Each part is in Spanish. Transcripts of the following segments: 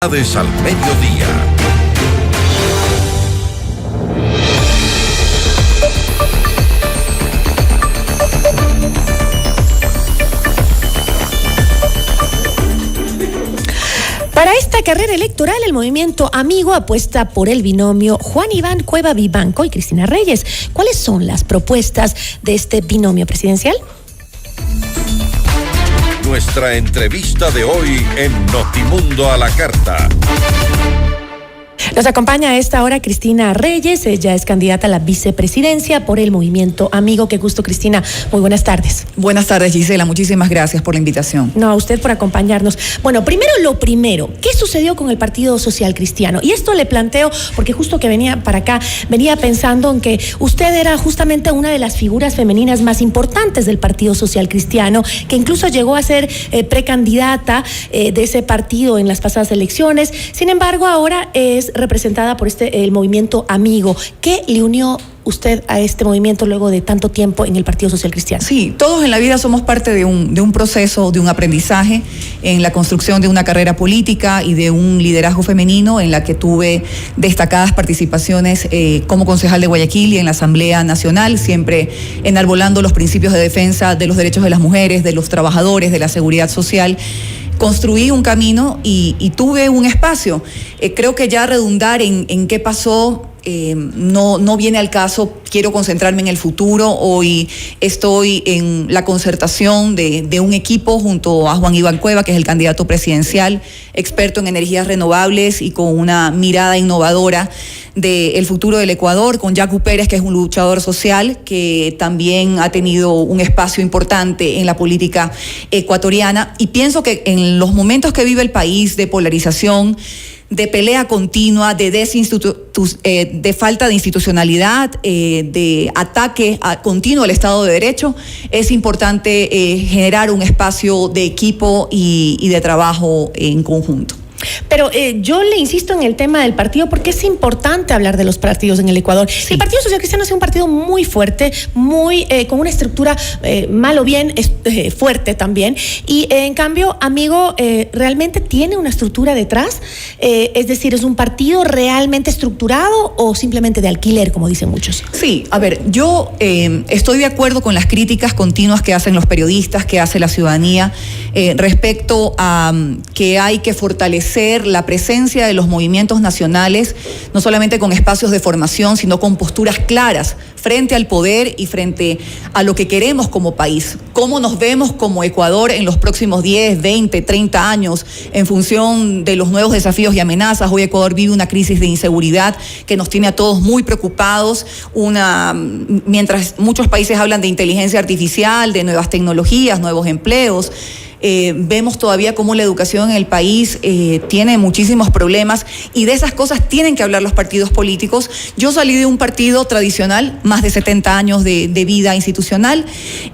Al mediodía. Para esta carrera electoral, el movimiento Amigo apuesta por el binomio Juan Iván Cueva Vivanco y Cristina Reyes. ¿Cuáles son las propuestas de este binomio presidencial? Nuestra entrevista de hoy en Notimundo a la Carta. Nos acompaña a esta hora Cristina Reyes. Ella es candidata a la vicepresidencia por el movimiento Amigo. Qué gusto, Cristina. Muy buenas tardes. Buenas tardes, Gisela. Muchísimas gracias por la invitación. No, a usted por acompañarnos. Bueno, lo primero, ¿qué sucedió con el Partido Social Cristiano? Y esto le planteo porque justo que venía para acá, venía pensando en que usted era justamente una de las figuras femeninas más importantes del Partido Social Cristiano, que incluso llegó a ser precandidata de ese partido en las pasadas elecciones. Sin embargo, ahora es representada por el movimiento Amigo. ¿Qué le unió usted a este movimiento luego de tanto tiempo en el Partido Social Cristiano? Sí, todos en la vida somos parte de un proceso, de un aprendizaje en la construcción de una carrera política y de un liderazgo femenino en la que tuve destacadas participaciones como concejal de Guayaquil y en la Asamblea Nacional, siempre enarbolando los principios de defensa de los derechos de las mujeres, de los trabajadores, de la seguridad social. Construí un camino y tuve un espacio. Creo que ya redundar en qué pasó no viene al caso. Quiero concentrarme en el futuro. Hoy estoy en la concertación de un equipo junto a Juan Iván Cueva, que es el candidato presidencial, experto en energías renovables y con una mirada innovadora del futuro del Ecuador, con Yacu Pérez, que es un luchador social que también ha tenido un espacio importante en la política ecuatoriana. Y pienso que en los momentos que vive el país de polarización, de pelea continua, de falta de institucionalidad, de ataque continuo al Estado de Derecho, es importante generar un espacio de equipo y de trabajo en conjunto. Pero yo le insisto en el tema del partido porque es importante hablar de los partidos en el Ecuador. Sí. El Partido Social Cristiano es un partido muy fuerte, con una estructura mal o bien fuerte también. Y en cambio, Amigo realmente tiene una estructura detrás. Es decir, ¿es un partido realmente estructurado o simplemente de alquiler, como dicen muchos? Sí, a ver, yo estoy de acuerdo con las críticas continuas que hacen los periodistas, que hace la ciudadanía respecto a que hay que fortalecer la presencia de los movimientos nacionales, no solamente con espacios de formación, sino con posturas claras frente al poder y frente a lo que queremos como país. Cómo nos vemos como Ecuador en los próximos 10, 20, 30 años en función de los nuevos desafíos y amenazas. Hoy Ecuador vive una crisis de inseguridad que nos tiene a todos muy preocupados. Mientras muchos países hablan de inteligencia artificial, de nuevas tecnologías, nuevos empleos, vemos todavía cómo la educación en el país tiene muchísimos problemas y de esas cosas tienen que hablar los partidos políticos. Yo salí de un partido tradicional, más de 70 años de vida institucional,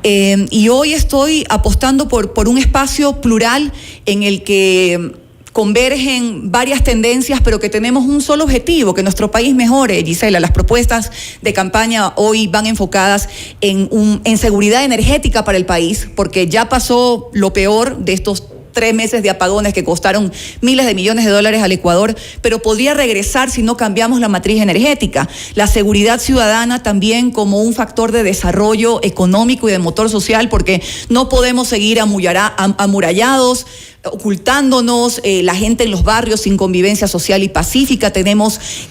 y hoy estoy apostando por un espacio plural en el que convergen varias tendencias, pero que tenemos un solo objetivo, que nuestro país mejore. Gisela, las propuestas de campaña hoy van enfocadas en seguridad energética para el país, porque ya pasó lo peor de estos 3 meses de apagones que costaron miles de millones de dólares al Ecuador, pero podría regresar si no cambiamos la matriz energética. La seguridad ciudadana también como un factor de desarrollo económico y de motor social, porque no podemos seguir amurallados, ocultándonos, la gente en los barrios sin convivencia social y pacífica.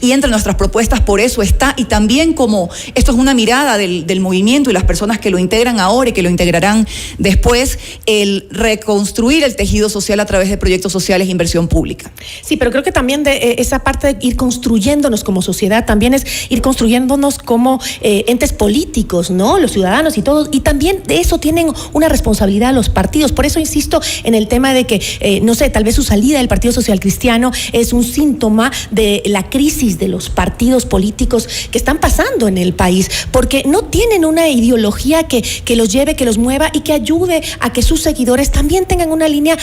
Y entre nuestras propuestas por eso está, y también como esto es una mirada del movimiento y las personas que lo integran ahora y que lo integrarán después, el reconstruir el tejido social a través de proyectos sociales e inversión pública. Sí, pero creo que también de esa parte de ir construyéndonos como sociedad, también es ir construyéndonos como entes políticos, ¿no? Los ciudadanos y todos, y también de eso tienen una responsabilidad los partidos. Por eso insisto en el tema de que no sé, tal vez su salida del Partido Social Cristiano es un síntoma de la crisis de los partidos políticos que están pasando en el país, porque no tienen una ideología que los lleve, que los mueva y que ayude a que sus seguidores también tengan una línea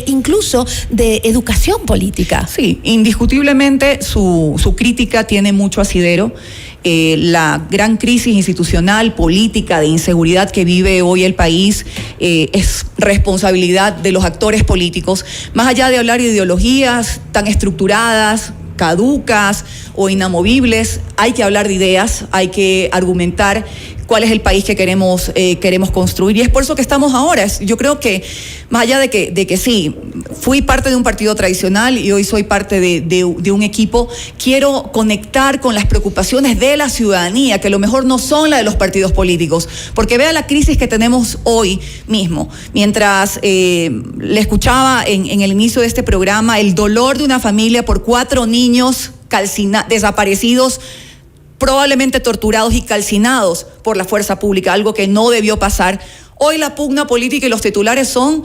incluso de educación política. Sí, indiscutiblemente su crítica tiene mucho asidero. la gran crisis institucional, política, de inseguridad que vive hoy el país es responsabilidad de los actores políticos, más allá de hablar de ideologías tan estructuradas, caducas o inamovibles. Hay que hablar de ideas, hay que argumentar cuál es el país que queremos construir, y es por eso que estamos ahora. Yo creo que más allá de que sí, fui parte de un partido tradicional y hoy soy parte de un equipo, quiero conectar con las preocupaciones de la ciudadanía, que a lo mejor no son las de los partidos políticos, porque vea la crisis que tenemos hoy mismo. Mientras le escuchaba en el inicio de este programa el dolor de una familia por 4 niños desaparecidos, probablemente torturados y calcinados por la fuerza pública, algo que no debió pasar. Hoy la pugna política y los titulares son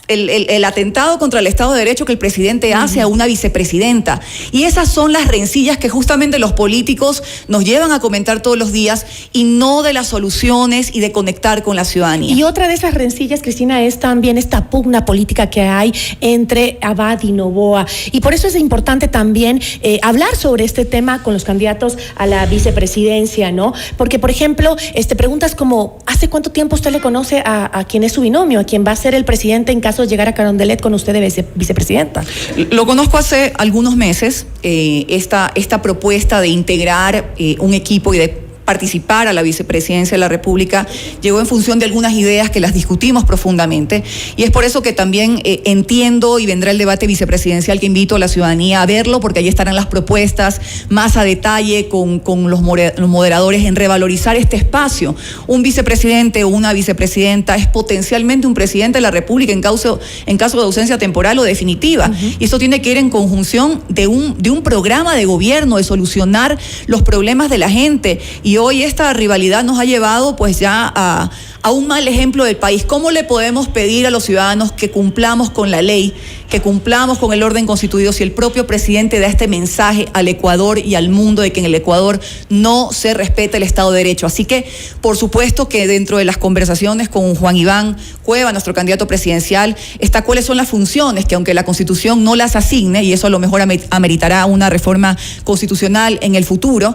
el atentado contra el Estado de Derecho que el presidente hace a una vicepresidenta. Y esas son las rencillas que justamente los políticos nos llevan a comentar todos los días, y no de las soluciones y de conectar con la ciudadanía. Y otra de esas rencillas, Cristina, es también esta pugna política que hay entre Abad y Noboa. Y por eso es importante también hablar sobre este tema con los candidatos a la vicepresidencia, ¿no? Porque, por ejemplo, preguntas como, ¿hace cuánto tiempo usted le conoce a quien es su binomio, a quien va a ser el presidente en caso de llegar a Carondelet con usted de vicepresidenta? Lo conozco hace algunos meses. Esta propuesta de integrar un equipo y de participar a la vicepresidencia de la República llegó en función de algunas ideas que las discutimos profundamente, y es por eso que también entiendo, y vendrá el debate vicepresidencial que invito a la ciudadanía a verlo, porque ahí estarán las propuestas más a detalle con los moderadores en revalorizar este espacio. Un vicepresidente o una vicepresidenta es potencialmente un presidente de la República en caso de ausencia temporal o definitiva, y eso tiene que ir en conjunción de un programa de gobierno, de solucionar los problemas de la gente. Y hoy esta rivalidad nos ha llevado pues ya a un mal ejemplo del país. ¿Cómo le podemos pedir a los ciudadanos que cumplamos con la ley, que cumplamos con el orden constituido, si el propio presidente da este mensaje al Ecuador y al mundo de que en el Ecuador no se respeta el Estado de Derecho? Así que, por supuesto que dentro de las conversaciones con Juan Iván Cueva, nuestro candidato presidencial, está cuáles son las funciones que, aunque la Constitución no las asigne, y eso a lo mejor ameritará una reforma constitucional en el futuro,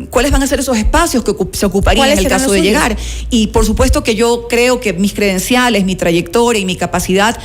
cuáles van a ser esos espacios que se ocuparían en el caso de llegar. Y por supuesto que yo creo que mis credenciales, mi trayectoria y mi capacidad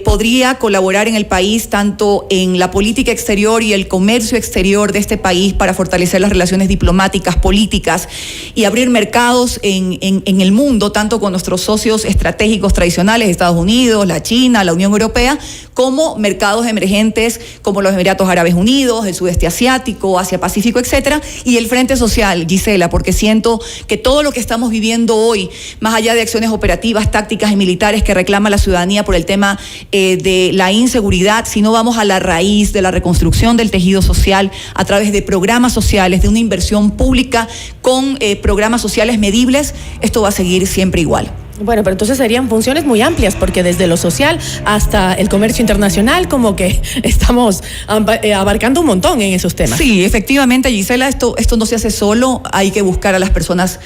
podría colaborar en el país, tanto en la política exterior y el comercio exterior de este país, para fortalecer las relaciones diplomáticas, políticas, y abrir mercados en el mundo, tanto con nuestros socios estratégicos tradicionales, Estados Unidos, la China, la Unión Europea, como mercados emergentes como los Emiratos Árabes Unidos, el sudeste asiático, Asia Pacífico, etcétera, y el Frente Social, Gisela, porque siento que todo lo que estamos viviendo hoy, más allá de acciones operativas, tácticas y militares que reclama la ciudadanía por el tema de la inseguridad, si no vamos a la raíz de la reconstrucción del tejido social a través de programas sociales, de una inversión pública con programas sociales medibles, esto va a seguir siempre igual. Bueno, pero entonces serían funciones muy amplias, porque desde lo social hasta el comercio internacional, como que estamos abarcando un montón en esos temas. Sí, efectivamente, Gisela, esto no se hace solo, hay que buscar a las personas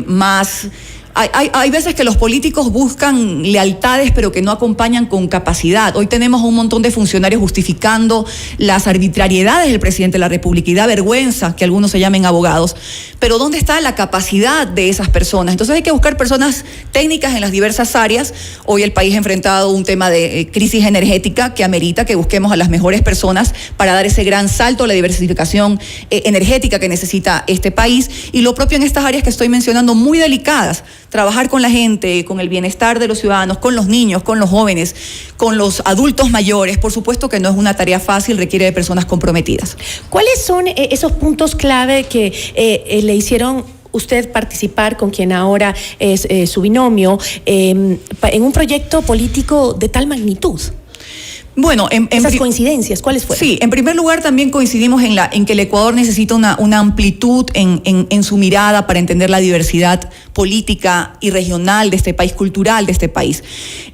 más... Hay veces que los políticos buscan lealtades, pero que no acompañan con capacidad. Hoy tenemos un montón de funcionarios justificando las arbitrariedades del presidente de la República, y da vergüenza que algunos se llamen abogados. Pero ¿dónde está la capacidad de esas personas? Entonces hay que buscar personas técnicas en las diversas áreas. Hoy el país ha enfrentado un tema de crisis energética que amerita que busquemos a las mejores personas para dar ese gran salto a la diversificación energética que necesita este país. Y lo propio en estas áreas que estoy mencionando, muy delicadas. Trabajar con la gente, con el bienestar de los ciudadanos, con los niños, con los jóvenes, con los adultos mayores. Por supuesto que no es una tarea fácil, requiere de personas comprometidas. ¿Cuáles son esos puntos clave que le hicieron usted participar con quien ahora es su binomio en un proyecto político de tal magnitud? Bueno, esas coincidencias, ¿cuáles fueron? Sí, en primer lugar también coincidimos en que el Ecuador necesita una amplitud en su mirada para entender la diversidad política y regional de este país, cultural de este país.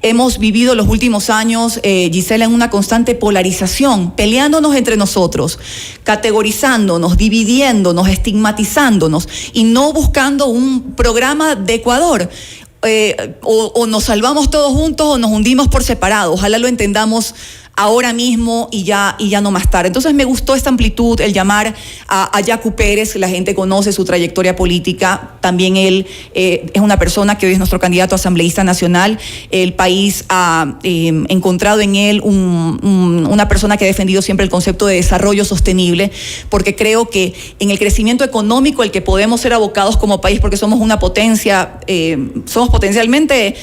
Hemos vivido los últimos años, Gisela, en una constante polarización, peleándonos entre nosotros, categorizándonos, dividiéndonos, estigmatizándonos y no buscando un programa de Ecuador. O nos salvamos todos juntos o nos hundimos por separado. Ojalá lo entendamos ahora mismo y ya no más tarde. Entonces me gustó esta amplitud, el llamar a Yacu Pérez, la gente conoce su trayectoria política, también él es una persona que hoy es nuestro candidato a asambleísta nacional. El país ha encontrado en él una persona que ha defendido siempre el concepto de desarrollo sostenible, porque creo que en el crecimiento económico el que podemos ser abocados como país, porque somos una potencia, somos potencialmente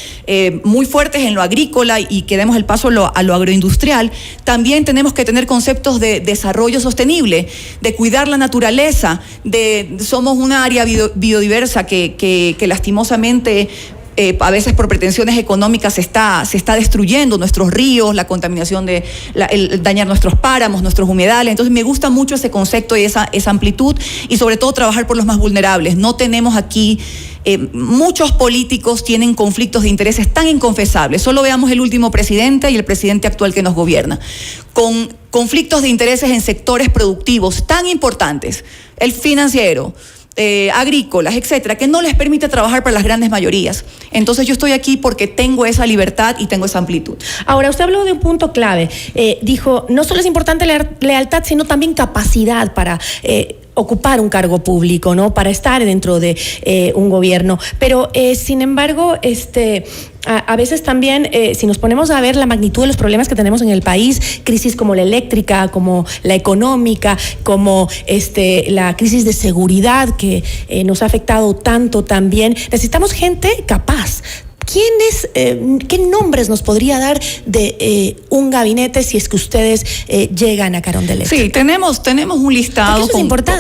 muy fuertes en lo agrícola y que demos el paso a lo agroindustrial, también tenemos que tener conceptos de desarrollo sostenible, de cuidar la naturaleza, somos una área biodiversa que lastimosamente a veces por pretensiones económicas se está destruyendo nuestros ríos, la contaminación el dañar nuestros páramos, nuestros humedales. Entonces me gusta mucho ese concepto y esa amplitud, y sobre todo trabajar por los más vulnerables. No tenemos aquí, muchos políticos tienen conflictos de intereses tan inconfesables. Solo veamos el último presidente y el presidente actual que nos gobierna, con conflictos de intereses en sectores productivos tan importantes, el financiero, agrícolas, etcétera, que no les permite trabajar para las grandes mayorías. Entonces yo estoy aquí porque tengo esa libertad y tengo esa amplitud. Ahora, usted habló de un punto clave. Dijo, no solo es importante lealtad, sino también capacidad para ocupar un cargo público, ¿no? Para estar dentro de un gobierno. Pero, sin embargo, a veces también, si nos ponemos a ver la magnitud de los problemas que tenemos en el país, crisis como la eléctrica, como la económica, como la crisis de seguridad que nos ha afectado tanto también, necesitamos gente capaz. ¿Qué nombres nos podría dar de un gabinete si es que ustedes llegan a Carondelet? Sí, tenemos un listado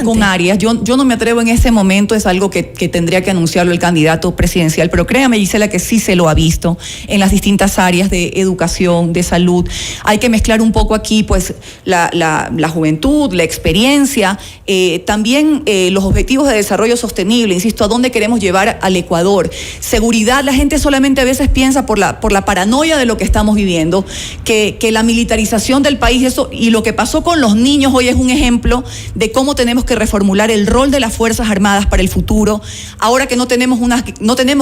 con áreas. Yo no me atrevo en este momento, es algo que tendría que anunciarlo el candidato presidencial, pero créame, Gisela, que sí se lo ha visto en las distintas áreas de educación, de salud. Hay que mezclar un poco aquí pues la juventud, la experiencia, también los objetivos de desarrollo sostenible, insisto, a dónde queremos llevar al Ecuador. Seguridad, la gente solamente a veces piensa por la paranoia de lo que estamos viviendo, que la militarización del país, eso, y lo que pasó con los niños hoy es un ejemplo de cómo tenemos que reformular el rol de las Fuerzas Armadas para el futuro, ahora que no tenemos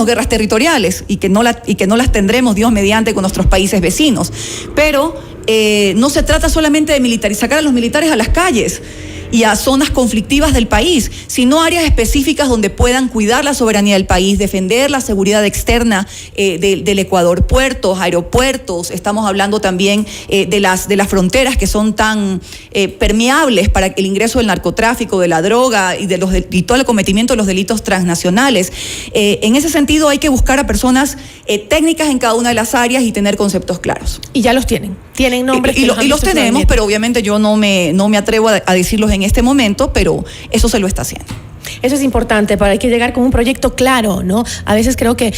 guerras territoriales y que no las tendremos, Dios mediante, con nuestros países vecinos. Pero no se trata solamente de sacar a los militares a las calles y a zonas conflictivas del país, sino áreas específicas donde puedan cuidar la soberanía del país, defender la seguridad externa del Ecuador, puertos, aeropuertos. Estamos hablando también de las fronteras que son tan permeables para el ingreso del narcotráfico, de la droga y todo el cometimiento de los delitos transnacionales. En ese sentido hay que buscar a personas técnicas en cada una de las áreas y tener conceptos claros. Y ya los tienen. Tienen nombres. Y los tenemos, pero obviamente yo no me atrevo a decirlos en este momento, pero eso se lo está haciendo. Eso es importante, pero hay que llegar con un proyecto claro, ¿no? A veces creo que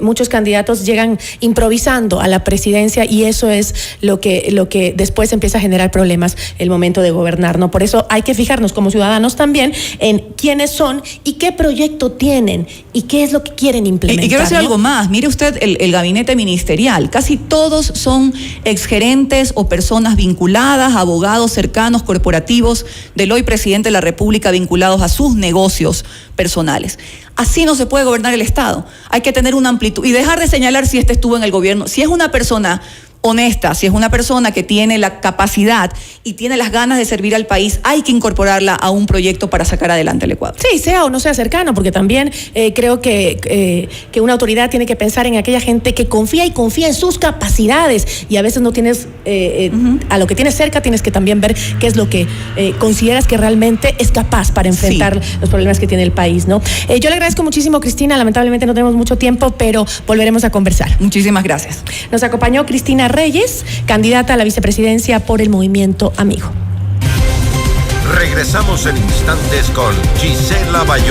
muchos candidatos llegan improvisando a la presidencia y eso es lo que después empieza a generar problemas el momento de gobernar, ¿no? Por eso hay que fijarnos como ciudadanos también en quiénes son y qué proyecto tienen y qué es lo que quieren implementar. Y quiero decir, ¿no?, algo más. Mire usted el gabinete ministerial. Casi todos son exgerentes o personas vinculadas, abogados cercanos, corporativos del hoy presidente de la República, vinculados a sus negocios personales. Así no se puede gobernar el Estado. Hay que tener una amplitud y dejar de señalar si estuvo en el gobierno. Si es una persona honesta, si es una persona que tiene la capacidad y tiene las ganas de servir al país, hay que incorporarla a un proyecto para sacar adelante el Ecuador. Sí, sea o no sea cercano, porque también creo que una autoridad tiene que pensar en aquella gente que confía en sus capacidades, y a veces no tienes, a lo que tienes cerca tienes que también ver qué es lo que consideras que realmente es capaz para enfrentar los problemas que tiene el país, ¿no? Yo le agradezco muchísimo, Cristina, lamentablemente no tenemos mucho tiempo, pero volveremos a conversar. Muchísimas gracias. Nos acompañó Cristina Reyes, candidata a la vicepresidencia por el Movimiento Amigo. Regresamos en instantes con Gisela Bayona.